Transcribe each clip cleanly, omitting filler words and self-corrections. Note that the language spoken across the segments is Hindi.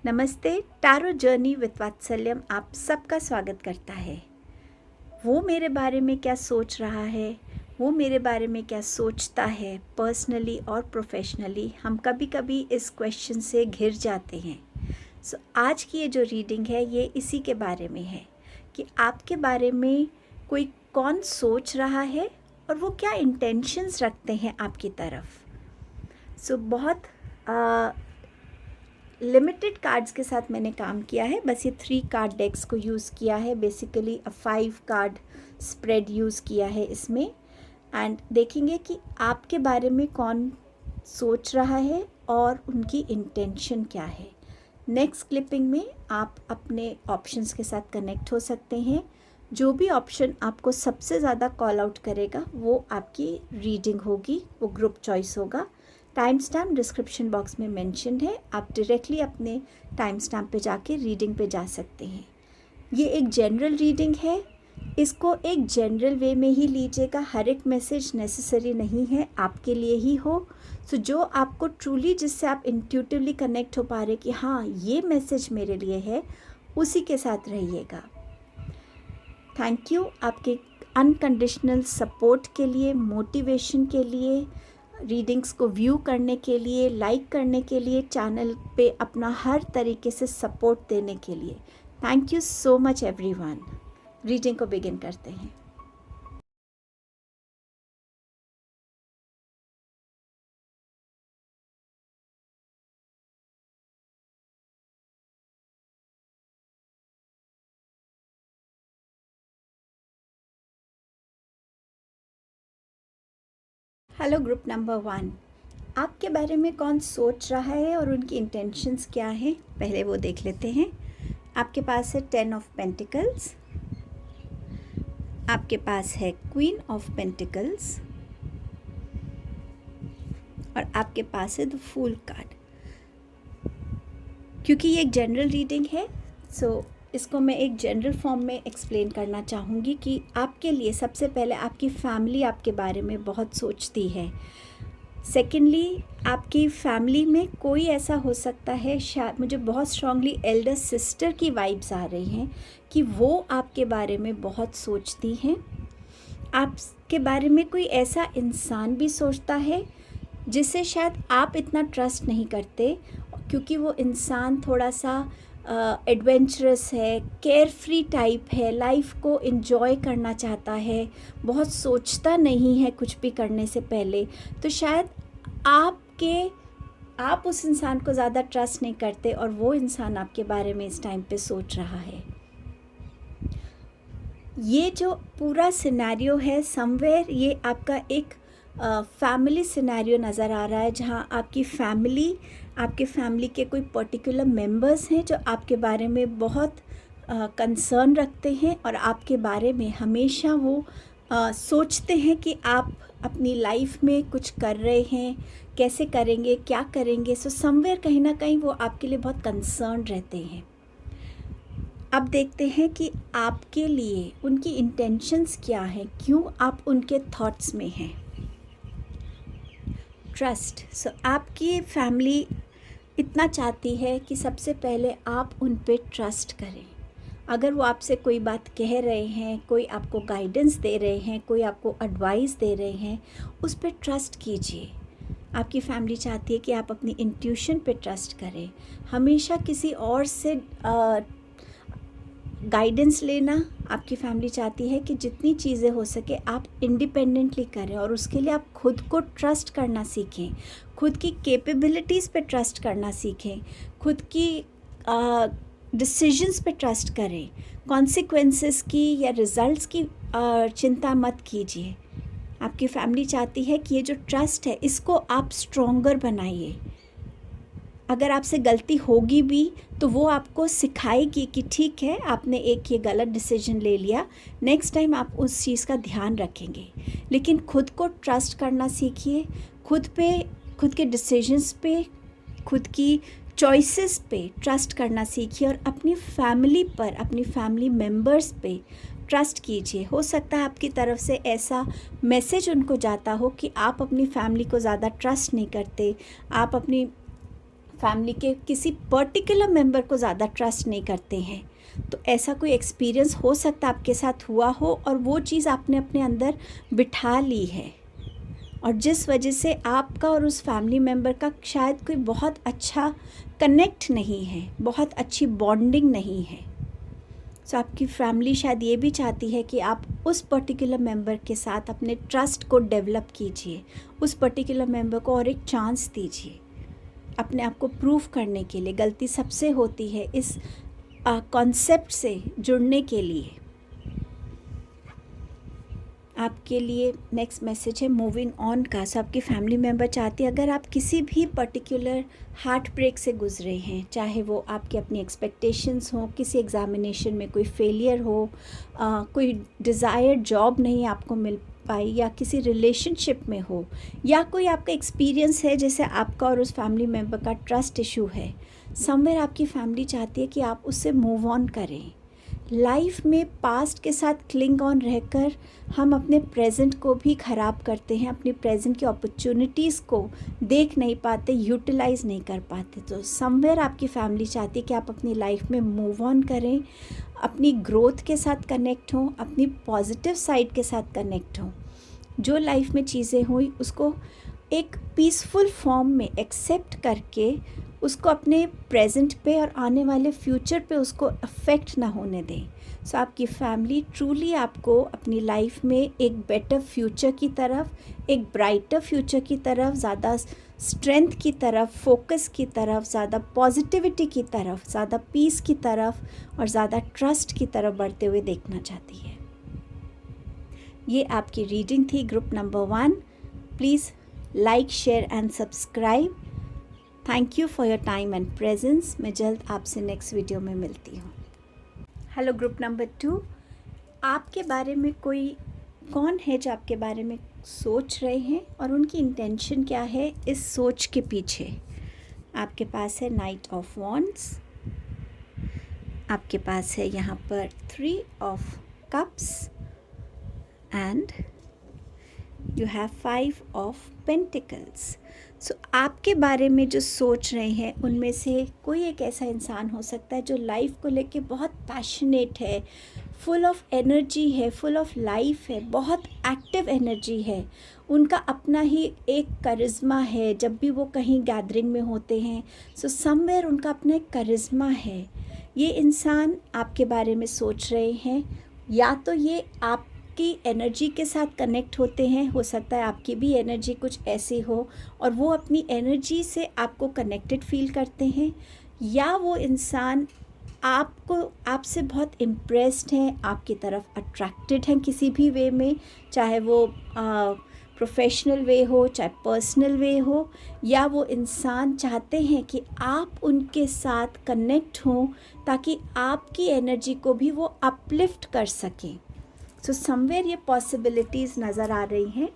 नमस्ते। टैरो जर्नी विद वात्सल्यम आप सबका स्वागत करता है। वो मेरे बारे में क्या सोच रहा है, वो मेरे बारे में क्या सोचता है, पर्सनली और प्रोफेशनली, हम कभी कभी इस क्वेश्चन से घिर जाते हैं। आज की ये जो रीडिंग है ये इसी के बारे में है कि आपके बारे में कोई कौन सोच रहा है और वो क्या इंटेंशंस रखते हैं आपकी तरफ। बहुत लिमिटेड कार्ड्स के साथ मैंने काम किया है। बस ये 3 कार्ड डेक्स को यूज़ किया है। बेसिकली 5 कार्ड स्प्रेड यूज़ किया है इसमें। एंड देखेंगे कि आपके बारे में कौन सोच रहा है और उनकी इंटेंशन क्या है। नेक्स्ट क्लिपिंग में आप अपने ऑप्शंस के साथ कनेक्ट हो सकते हैं। जो भी ऑप्शन आपको सबसे ज़्यादा कॉल आउट करेगा वो आपकी रीडिंग होगी, वो ग्रुप चॉइस होगा। टाइम स्टैम्प डिस्क्रिप्शन बॉक्स में मेंशन्ड है, आप डायरेक्टली अपने टाइम स्टैम्प पे जाके रीडिंग पे जा सकते हैं। ये एक जनरल रीडिंग है, इसको एक जनरल वे में ही लीजिएगा। हर एक मैसेज नेसेसरी नहीं है आपके लिए ही हो। जो आपको ट्रूली, जिससे आप इंट्यूटिवली कनेक्ट हो पा रहे कि हाँ ये मैसेज मेरे लिए है, उसी के साथ रहिएगा। थैंक यू आपके अनकंडीशनल सपोर्ट के लिए, मोटिवेशन के लिए, रीडिंग्स को व्यू करने के लिए, लाइक करने के लिए, चैनल पे अपना हर तरीके से सपोर्ट देने के लिए। Thank you so much everyone. Reading को बिगिन करते हैं। हेलो ग्रुप नंबर 1, आपके बारे में कौन सोच रहा है और उनकी इंटेंशंस क्या हैं, पहले वो देख लेते हैं। आपके पास है 10 ऑफ पेंटिकल्स, आपके पास है क्वीन ऑफ पेंटिकल्स और आपके पास है द फूल कार्ड। क्योंकि ये एक जनरल रीडिंग है, इसको मैं एक जनरल फॉर्म में एक्सप्लेन करना चाहूँगी कि आपके लिए सबसे पहले आपकी फैमिली आपके बारे में बहुत सोचती है। सेकेंडली, आपकी फैमिली में कोई ऐसा हो सकता है, शायद मुझे बहुत स्ट्रांगली एल्डर सिस्टर की वाइब्स आ रही हैं कि वो आपके बारे में बहुत सोचती हैं। आपके बारे में कोई ऐसा इंसान भी सोचता है जिसे शायद आप इतना ट्रस्ट नहीं करते, क्योंकि वो इंसान थोड़ा सा एडवेंचरस है, केयर फ्री टाइप है, लाइफ को एंजॉय करना चाहता है, बहुत सोचता नहीं है कुछ भी करने से पहले। तो शायद आप उस इंसान को ज़्यादा ट्रस्ट नहीं करते और वो इंसान आपके बारे में इस टाइम पे सोच रहा है। ये जो पूरा सिनेरियो है, समवेयर ये आपका एक फैमिली सिनेरियो नज़र आ रहा है, जहाँ आपके फैमिली के कोई पर्टिकुलर मेंबर्स हैं जो आपके बारे में बहुत कंसर्न रखते हैं और आपके बारे में हमेशा वो सोचते हैं कि आप अपनी लाइफ में कुछ कर रहे हैं, कैसे करेंगे, क्या करेंगे। समवेयर कहीं ना कहीं वो आपके लिए बहुत कंसर्न रहते हैं। अब देखते हैं कि आपके लिए उनकी इंटेंशंस क्या हैं, क्यों आप उनके थॉट्स में हैं। ट्रस्ट। आपकी फैमिली इतना चाहती है कि सबसे पहले आप उन पे ट्रस्ट करें। अगर वो आपसे कोई बात कह रहे हैं, कोई आपको गाइडेंस दे रहे हैं, कोई आपको एडवाइस दे रहे हैं, उस पे ट्रस्ट कीजिए। आपकी फैमिली चाहती है कि आप अपनी इंट्यूशन पे ट्रस्ट करें। हमेशा किसी और से गाइडेंस लेना, आपकी फैमिली चाहती है कि जितनी चीज़ें हो सके आप इंडिपेंडेंटली करें और उसके लिए आप खुद को ट्रस्ट करना सीखें, खुद की कैपेबिलिटीज़ पे ट्रस्ट करना सीखें, खुद की डिसीजंस पे ट्रस्ट करें। कॉन्सिक्वेंसेस की या रिज़ल्ट्स की चिंता मत कीजिए। आपकी फैमिली चाहती है कि ये जो ट्रस्ट है इसको आप स्ट्रॉन्गर बनाइए। अगर आपसे गलती होगी भी तो वो आपको सिखाएगी कि ठीक है, आपने एक ये गलत डिसीजन ले लिया, नेक्स्ट टाइम आप उस चीज़ का ध्यान रखेंगे। लेकिन खुद को ट्रस्ट करना सीखिए, खुद के डिसीजंस पे, खुद की चॉइसेस पे ट्रस्ट करना सीखिए और अपनी फैमिली पर, अपनी फैमिली मेम्बर्स पे ट्रस्ट कीजिए। हो सकता है आपकी तरफ से ऐसा मैसेज उनको जाता हो कि आप अपनी फैमिली को ज़्यादा ट्रस्ट नहीं करते, आप अपनी फैमिली के किसी पर्टिकुलर मेंबर को ज़्यादा ट्रस्ट नहीं करते हैं। तो ऐसा कोई एक्सपीरियंस हो सकता है आपके साथ हुआ हो और वो चीज़ आपने अपने अंदर बिठा ली है, और जिस वजह से आपका और उस फैमिली मेम्बर का शायद कोई बहुत अच्छा कनेक्ट नहीं है, बहुत अच्छी बॉन्डिंग नहीं है। सो आपकी फैमिली शायद ये भी चाहती है कि आप उस पर्टिकुलर मेंबर के साथ अपने ट्रस्ट को डेवलप कीजिए, उस पर्टिकुलर मेंबर को और एक चांस दीजिए अपने आप को प्रूव करने के लिए। गलती सबसे होती है इस कॉन्सेप्ट से जुड़ने के लिए। आपके लिए नेक्स्ट मैसेज है मूविंग ऑन का। सो आपकी फैमिली मेम्बर चाहती है, अगर आप किसी भी पर्टिकुलर हार्ट ब्रेक से गुजरे हैं, चाहे वो आपकी अपनी एक्सपेक्टेशंस हो, किसी एग्जामिनेशन में कोई फेलियर हो, कोई डिज़ायर्ड जॉब नहीं आपको मिल पाई, या किसी रिलेशनशिप में हो, या कोई आपका एक्सपीरियंस है जैसे आपका और उस फैमिली मेम्बर का ट्रस्ट इशू है, समवेयर आपकी फैमिली चाहती है कि आप उससे मूव ऑन करें। लाइफ में पास्ट के साथ क्लिंग ऑन रहकर हम अपने प्रेजेंट को भी ख़राब करते हैं, अपनी प्रेजेंट की अपॉर्चुनिटीज़ को देख नहीं पाते, यूटिलाइज़ नहीं कर पाते। तो समवेयर आपकी फैमिली चाहती है कि आप अपनी लाइफ में मूव ऑन करें, अपनी ग्रोथ के साथ कनेक्ट हों, अपनी पॉजिटिव साइड के साथ कनेक्ट हों। जो लाइफ में चीज़ें हुई उसको एक पीसफुल फॉर्म में एक्सेप्ट करके उसको अपने प्रेजेंट पे और आने वाले फ्यूचर पे उसको अफेक्ट ना होने दें। सो आपकी फैमिली ट्रूली आपको अपनी लाइफ में एक बेटर फ्यूचर की तरफ, एक ब्राइटर फ्यूचर की तरफ, ज़्यादा स्ट्रेंथ की तरफ, फोकस की तरफ, ज़्यादा पॉजिटिविटी की तरफ, ज़्यादा पीस की तरफ और ज़्यादा ट्रस्ट की तरफ बढ़ते हुए देखना चाहती है। ये आपकी रीडिंग थी group number 1। Please like, share and subscribe. Thank you for your time and presence. मैं जल्द आपसे नेक्स्ट वीडियो में मिलती हूँ। हेलो ग्रुप नंबर 2, आपके बारे में कौन है जो आपके बारे में सोच रहे हैं और उनकी इंटेंशन क्या है इस सोच के पीछे। आपके पास है नाइट ऑफ वॉन्ड्स, आपके पास है यहाँ पर 3 of cups and you have 5 of pentacles. So आपके बारे में जो सोच रहे हैं उनमें से कोई एक ऐसा इंसान हो सकता है जो लाइफ को लेके बहुत पैशनेट है, फुल ऑफ एनर्जी है, फुल ऑफ लाइफ है, बहुत एक्टिव एनर्जी है। उनका अपना ही एक करिश्मा है। जब भी वो कहीं गैदरिंग में होते हैं सो समवेयर उनका अपना एक करिश्मा है। ये इंसान आपके बारे में सोच रहे हैं, या तो ये आपकी एनर्जी के साथ कनेक्ट होते हैं, हो सकता है आपकी भी एनर्जी कुछ ऐसी हो और वो अपनी एनर्जी से आपको कनेक्टेड फील करते हैं, या वो इंसान आपसे बहुत इम्प्रेस्ड हैं, आपकी तरफ अट्रैक्टेड हैं किसी भी वे में, चाहे वो प्रोफेशनल वे हो, चाहे पर्सनल वे हो, या वो इंसान चाहते हैं कि आप उनके साथ कनेक्ट हों ताकि आपकी एनर्जी को भी वो अपलिफ्ट कर सकें। सो समवेयर ये पॉसिबिलिटीज़ नज़र आ रही हैं।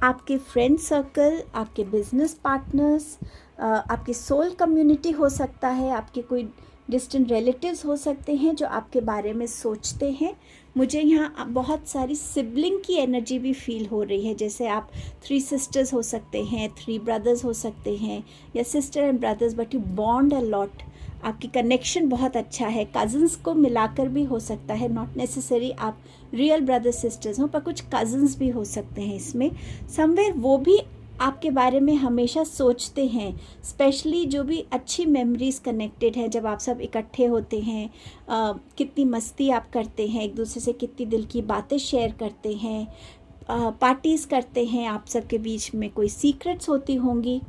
आपके फ्रेंड सर्कल, आपके बिजनेस पार्टनर्स, आपकी सोल कम्युनिटी हो सकता है, आपके कोई डिस्टेंट रिलेटिव्स हो सकते हैं जो आपके बारे में सोचते हैं। मुझे यहाँ बहुत सारी सिबलिंग की एनर्जी भी फील हो रही है, जैसे आप 3 सिस्टर्स हो सकते हैं, 3 ब्रदर्स हो सकते हैं, या sister and brothers but you bond a lot. आपकी कनेक्शन बहुत अच्छा है, कज़न्स को मिलाकर भी हो सकता है, नॉट नेसेसरी आप रियल ब्रदर सिस्टर्स हों, पर कुछ कज़न्स भी हो सकते हैं इसमें। समवेयर वो भी आपके बारे में हमेशा सोचते हैं, स्पेशली जो भी अच्छी मेमोरीज़ कनेक्टेड है, जब आप सब इकट्ठे होते हैं, कितनी मस्ती आप करते हैं, एक दूसरे से कितनी दिल की बातें शेयर करते हैं, पार्टीज़ करते हैं, आप सबके बीच में कोई सीक्रेट्स होती होंगी।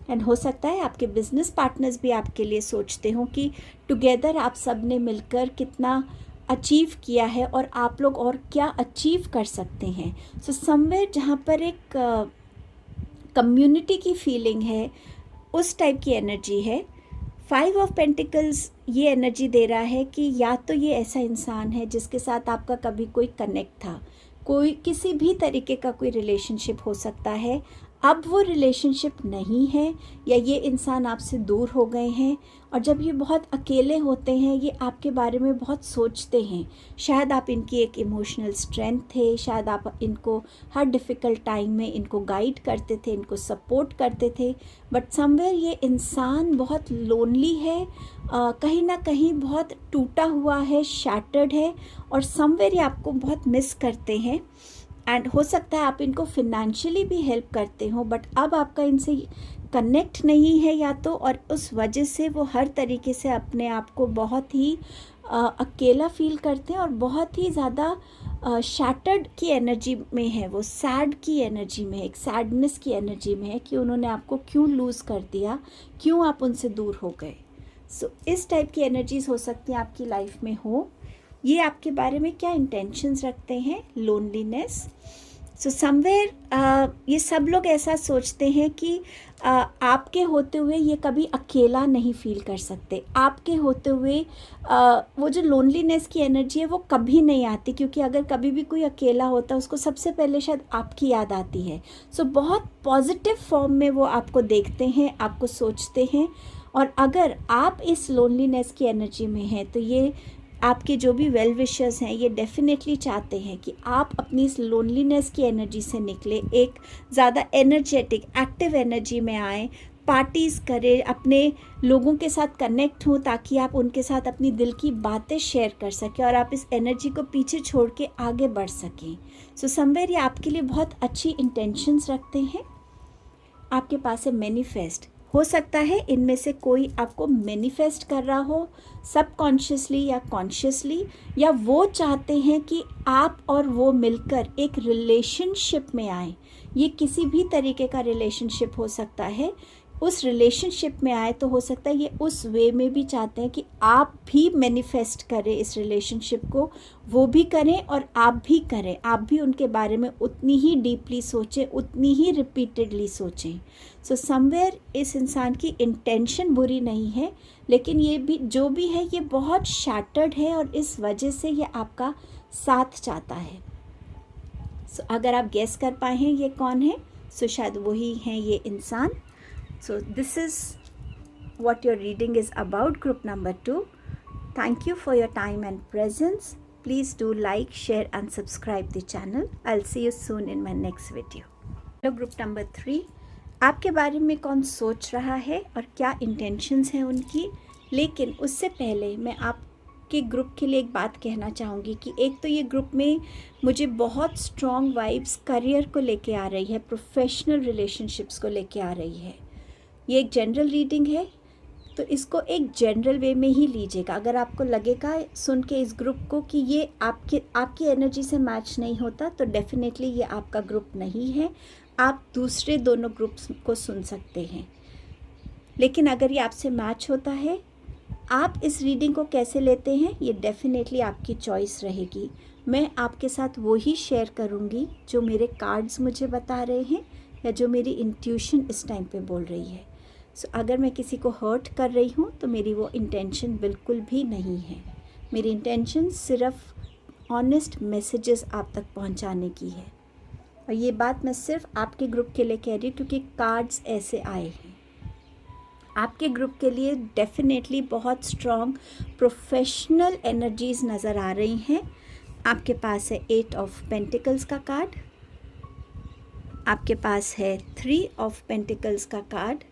एंड हो सकता है आपके बिजनेस पार्टनर्स भी आपके लिए सोचते हों कि टुगेदर आप सब ने मिलकर कितना अचीव किया है और आप लोग और क्या अचीव कर सकते हैं। सो समवेयर जहाँ पर एक कम्युनिटी की फीलिंग है, उस टाइप की एनर्जी है। 5 ऑफ पेंटिकल्स ये एनर्जी दे रहा है कि या तो ये ऐसा इंसान है जिसके साथ आपका कभी कोई कनेक्ट था, कोई किसी भी तरीके का कोई रिलेशनशिप हो सकता है, अब वो रिलेशनशिप नहीं है या ये इंसान आपसे दूर हो गए हैं, और जब ये बहुत अकेले होते हैं ये आपके बारे में बहुत सोचते हैं। शायद आप इनकी एक इमोशनल स्ट्रेंथ थे, शायद आप इनको हर डिफ़िकल्ट टाइम में इनको गाइड करते थे, इनको सपोर्ट करते थे, बट समवेयर ये इंसान बहुत लोनली है, कहीं ना कहीं बहुत टूटा हुआ है, शैटर्ड है, और समवेयर ये आपको बहुत मिस करते हैं। एंड हो सकता है आप इनको फिनेंशियली भी हेल्प करते हो, बट अब आपका इनसे कनेक्ट नहीं है या तो, और उस वजह से वो हर तरीके से अपने आप को बहुत ही अकेला फील करते हैं और बहुत ही ज़्यादा शैटर्ड की एनर्जी में है, वो सैड की एनर्जी में है, एक सैडनेस की एनर्जी में है कि उन्होंने आपको क्यों लूज़ कर दिया, क्यों आप उनसे दूर हो गए। सो इस टाइप की एनर्जीज़ हो सकती हैं आपकी लाइफ में हो। ये आपके बारे में क्या इंटेंशंस रखते हैं, लोनलीनेस। सो समवेयर ये सब लोग ऐसा सोचते हैं कि आपके होते हुए ये कभी अकेला नहीं फील कर सकते, आपके होते हुए वो जो लोनलीनेस की एनर्जी है वो कभी नहीं आती, क्योंकि अगर कभी भी कोई अकेला होता है उसको सबसे पहले शायद आपकी याद आती है। सो बहुत पॉजिटिव फॉर्म में वो आपको देखते हैं, आपको सोचते हैं, और अगर आप इस लोनलीनेस की एनर्जी में हैं तो ये आपके जो भी वेल विशर्स हैं ये डेफिनेटली चाहते हैं कि आप अपनी इस लोनलीनेस की एनर्जी से निकले, एक ज़्यादा एनर्जेटिक एक्टिव एनर्जी में आएँ, पार्टीज़ करें, अपने लोगों के साथ कनेक्ट हों, ताकि आप उनके साथ अपनी दिल की बातें शेयर कर सकें और आप इस एनर्जी को पीछे छोड़ के आगे बढ़ सकें। सो समवेयर ये आपके लिए बहुत अच्छी इंटेंशंस रखते हैं। आपके पास है मैनिफेस्ट। हो सकता है इनमें से कोई आपको मैनिफेस्ट कर रहा हो सबकॉन्शियसली या कॉन्शियसली, या वो चाहते हैं कि आप और वो मिलकर एक रिलेशनशिप में आए। ये किसी भी तरीके का रिलेशनशिप हो सकता है, उस रिलेशनशिप में आए तो हो सकता है ये उस वे में भी चाहते हैं कि आप भी मैनिफेस्ट करें इस रिलेशनशिप को, वो भी करें और आप भी करें, आप भी उनके बारे में उतनी ही डीपली सोचें, उतनी ही रिपीटेडली सोचें। सो समवेयर इस इंसान की इंटेंशन बुरी नहीं है, लेकिन ये भी जो भी है ये बहुत शैटर्ड है और इस वजह से ये आपका साथ चाहता है। सो अगर आप गेस कर पाए हैं ये कौन है, सो शायद वही हैं ये इंसान। So this is what your reading is about, group number 2. Thank you for your time and presence. Please do like, share and subscribe the channel. I'll see you soon in my next video. Hello group number 3. आपके बारे में कौन सोच रहा है और क्या इंटेंशंस हैं उनकी। लेकिन उससे पहले मैं आपके ग्रुप के लिए एक बात कहना चाहूँगी कि एक तो ये ग्रुप में मुझे बहुत स्ट्रॉन्ग वाइब्स करियर को लेके आ रही है, प्रोफेशनल रिलेशनशिप्स को लेके आ रही है। ये एक जनरल रीडिंग है तो इसको एक जनरल वे में ही लीजिएगा। अगर आपको लगेगा सुन के इस ग्रुप को कि ये आपकी एनर्जी से मैच नहीं होता तो डेफिनेटली ये आपका ग्रुप नहीं है, आप दूसरे दोनों ग्रुप्स को सुन सकते हैं। लेकिन अगर ये आपसे मैच होता है, आप इस रीडिंग को कैसे लेते हैं ये डेफिनेटली आपकी चॉइस रहेगी। मैं आपके साथ वही शेयर करूँगी जो मेरे कार्ड्स मुझे बता रहे हैं या जो मेरी इंट्यूशन इस टाइम पे बोल रही है। सो अगर मैं किसी को हर्ट कर रही हूँ तो मेरी वो इंटेंशन बिल्कुल भी नहीं है। मेरी इंटेंशन सिर्फ ऑनेस्ट मैसेजेस आप तक पहुँचाने की है, और ये बात मैं सिर्फ आपके ग्रुप के लिए कह रही हूँ क्योंकि कार्ड्स ऐसे आए हैं। आपके ग्रुप के लिए डेफिनेटली बहुत स्ट्रॉन्ग प्रोफेशनल एनर्जीज़ नज़र आ रही हैं। आपके पास है 8 ऑफ पेंटिकल्स का कार्ड, आपके पास है 3 ऑफ पेंटिकल्स का कार्ड,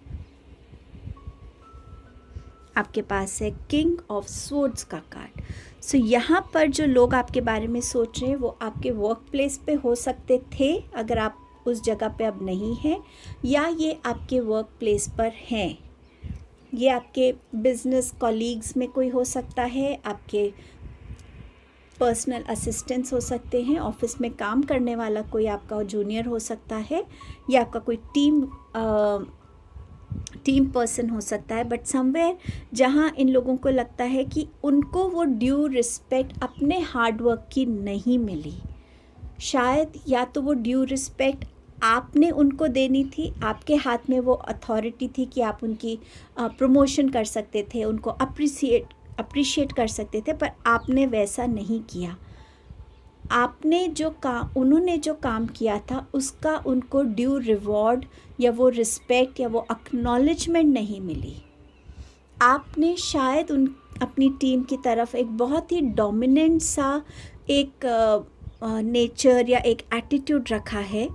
आपके पास है किंग ऑफ स्वॉर्ड्स का कार्ड। सो यहाँ पर जो लोग आपके बारे में सोच रहे हैं वो आपके वर्क प्लेस पे हो सकते थे अगर आप उस जगह पे अब नहीं हैं, या ये आपके वर्क प्लेस पर हैं। ये आपके बिजनेस कॉलीग्स में कोई हो सकता है, आपके पर्सनल असिस्टेंट्स हो सकते हैं, ऑफिस में काम करने वाला कोई आपका जूनियर हो सकता है, या आपका कोई टीम पर्सन हो सकता है। बट समवेयर जहाँ इन लोगों को लगता है कि उनको वो ड्यू रिस्पेक्ट अपने हार्डवर्क की नहीं मिली, शायद या तो वो ड्यू रिस्पेक्ट आपने उनको देनी थी, आपके हाथ में वो अथॉरिटी थी कि आप उनकी प्रमोशन कर सकते थे, उनको अप्रिशिएट कर सकते थे, पर आपने वैसा नहीं किया। आपने जो काम उन्होंने जो काम किया था उसका उनको ड्यू रिवॉर्ड या वो रिस्पेक्ट या वो एक्नॉलेजमेंट नहीं मिली। आपने शायद अपनी टीम की तरफ एक बहुत ही डोमिनेंट सा एक नेचर या एक एटीट्यूड रखा है,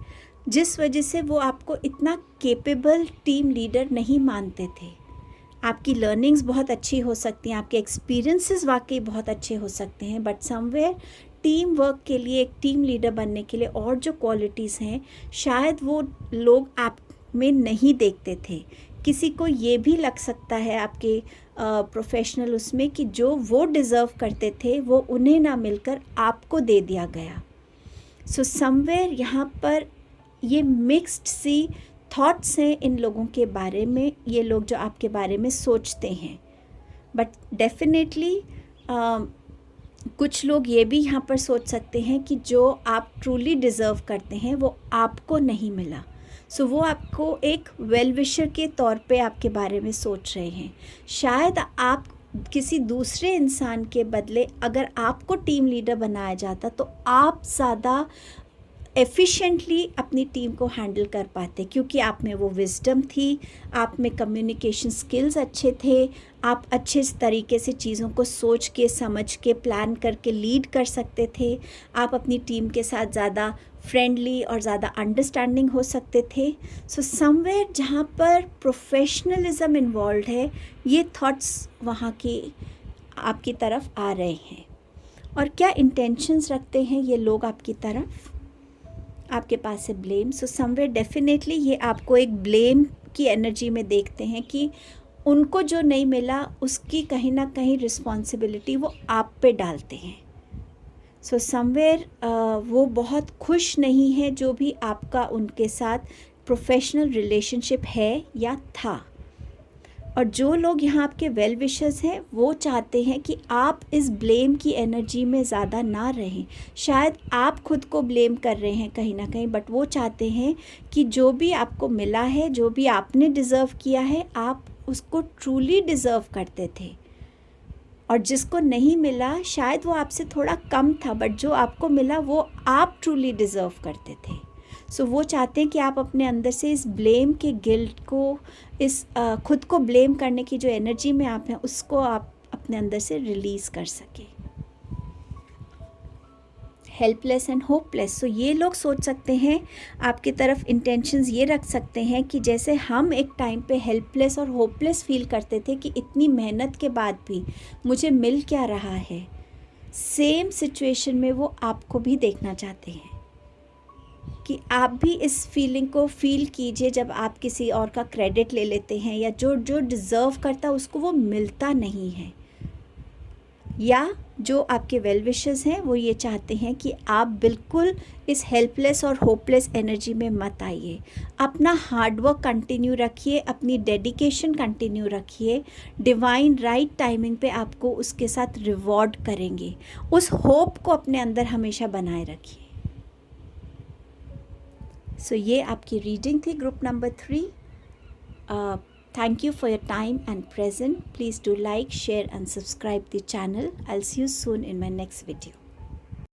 जिस वजह से वो आपको इतना केपेबल टीम लीडर नहीं मानते थे। आपकी लर्निंग्स बहुत अच्छी हो सकती हैं, आपके एक्सपीरियंसेस वाकई बहुत अच्छे हो सकते हैं, बट समवेयर टीम वर्क के लिए, एक टीम लीडर बनने के लिए और जो क्वालिटीज़ हैं शायद वो लोग आप में नहीं देखते थे। किसी को ये भी लग सकता है आपके प्रोफेशनल उसमें कि जो वो डिज़र्व करते थे वो उन्हें ना मिलकर आपको दे दिया गया। सो समवेयर यहाँ पर ये मिक्स्ड सी थॉट्स हैं इन लोगों के बारे में, ये लोग जो आपके बारे में सोचते हैं। बट डेफिनेटली कुछ लोग ये भी यहाँ पर सोच सकते हैं कि जो आप ट्रूली डिज़र्व करते हैं वो आपको नहीं मिला। सो वो आपको एक वेल विशर के तौर पे आपके बारे में सोच रहे हैं। शायद आप किसी दूसरे इंसान के बदले अगर आपको टीम लीडर बनाया जाता तो आप ज़्यादा एफिशिएंटली अपनी टीम को हैंडल कर पाते, क्योंकि आप में वो विजडम थी, आप में कम्युनिकेशन स्किल्स अच्छे थे, आप अच्छे तरीके से चीज़ों को सोच के, समझ के, प्लान करके लीड कर सकते थे। आप अपनी टीम के साथ ज़्यादा फ्रेंडली और ज़्यादा अंडरस्टैंडिंग हो सकते थे। सो समवेयर जहाँ पर प्रोफेशनलिज्म इन्वॉल्व है, ये थॉट्स वहाँ की आपकी तरफ आ रहे हैं। और क्या इंटेंशंस रखते हैं ये लोग आपकी तरफ? आपके पास से ब्लेम। सो समवेयर डेफिनेटली ये आपको एक ब्लेम की एनर्जी में देखते हैं कि उनको जो नहीं मिला उसकी कहीं ना कहीं रिस्पॉन्सिबिलिटी वो आप पे डालते हैं। सो समवेयर वो बहुत खुश नहीं है जो भी आपका उनके साथ प्रोफेशनल रिलेशनशिप है या था। और जो लोग यहाँ आपके वेल विशर्स हैं वो चाहते हैं कि आप इस ब्लेम की एनर्जी में ज़्यादा ना रहें। शायद आप खुद को ब्लेम कर रहे हैं कहीं ना कहीं, बट वो चाहते हैं कि जो भी आपको मिला है, जो भी आपने डिज़र्व किया है, आप उसको ट्रूली डिज़र्व करते थे। और जिसको नहीं मिला शायद वो आपसे थोड़ा कम था, बट जो आपको मिला वो आप ट्रूली डिज़र्व करते थे। सो वो चाहते हैं कि आप अपने अंदर से इस ब्लेम के गिल्ट को, इस खुद को ब्लेम करने की जो एनर्जी में आप हैं, उसको आप अपने अंदर से रिलीज़ कर सकें। Helpless and hopeless. सो ये लोग सोच सकते हैं आपकी तरफ, इंटेंशंस ये रख सकते हैं कि जैसे हम एक टाइम पे हेल्पलेस और होपलेस फील करते थे कि इतनी मेहनत के बाद भी मुझे मिल क्या रहा है, सेम सिचुएशन में वो आपको भी देखना चाहते हैं कि आप भी इस फीलिंग को फील कीजिए जब आप किसी और का क्रेडिट ले लेते हैं या जो डिज़र्व करता उसको वो मिलता नहीं है। या जो आपके वेल विशर्स हैं वो ये चाहते हैं कि आप बिल्कुल इस हेल्पलेस और होपलेस एनर्जी में मत आइए। अपना हार्डवर्क कंटिन्यू रखिए, अपनी डेडिकेशन कंटिन्यू रखिए। डिवाइन राइट टाइमिंग पे आपको उसके साथ रिवॉर्ड करेंगे। उस होप को अपने अंदर हमेशा बनाए रखिए। सो ये आपकी रीडिंग थी group number 3। Thank you for your time and present. Please do like, share and subscribe the channel. I'll see you soon in my next video.